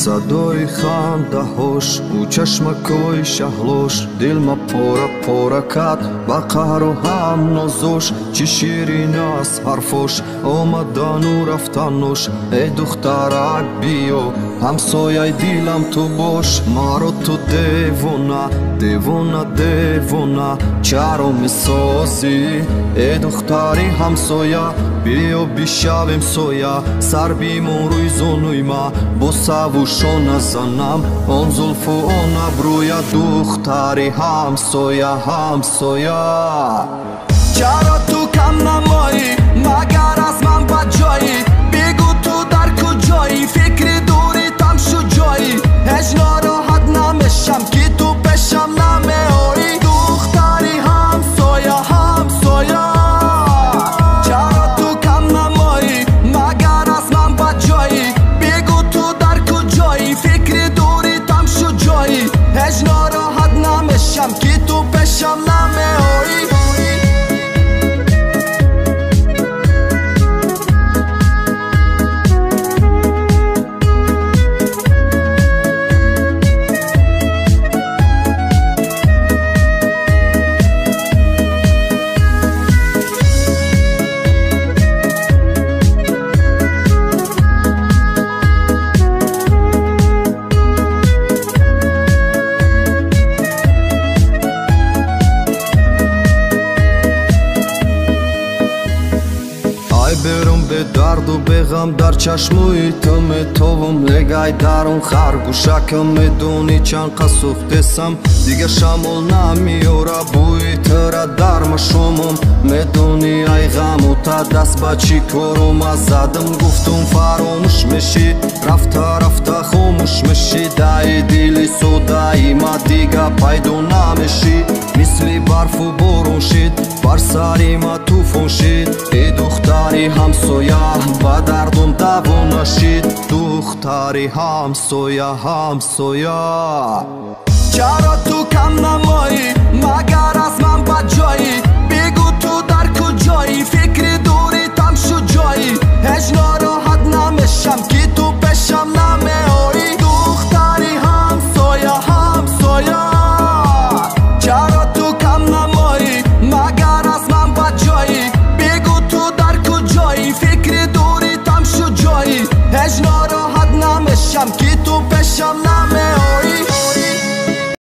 صدای خنده‌هاش و چشمکای شهلاش دل ما پاره کرد با قهر و هم نازش. چه شیرین است حرفش آمدن و رفتنش. ای دخترک بیا همسایه دلم تو باش. مرا تو دیوانه چرا میسازی؟ ای دختری همسایه بیا بشویم سایه. سر بیمون روی زانوی ما با سوشو نزنم آن زلف و آن ابروی. دختری همسایه چرا تو کم نمایی مگر از من بجایی؟ بگو تو در کجایی؟ فکر دوری تم شو جایی. هیچ ناراحت نمیشم که تو پیشم نمیایی. دختری همسایه چرا تو کم نمایی مگر از من بجایی؟ بگو تو در کجایی؟ فکر دوری تم شو جایی. هیچ ناراحت نمیشم که تو پیشم نمیایی. برم به درد و به غم در چشموی تو میتوم. لگای درون خرگوشکم میدونی چند قد سوختستم. دیگه شمال نمیاره بوی تره در مشومم. میدونی ای غم و تا دست با چی کارم زدم. گفتم فراموش میشی رفته خاموش میشی. دای دلی سودایی ما دیگه پیدا نمیشی. مثل برف و بارون شید بر سری ما توفان شید. ای دختری همسایه با دردم دوا نشید. دختری همسایه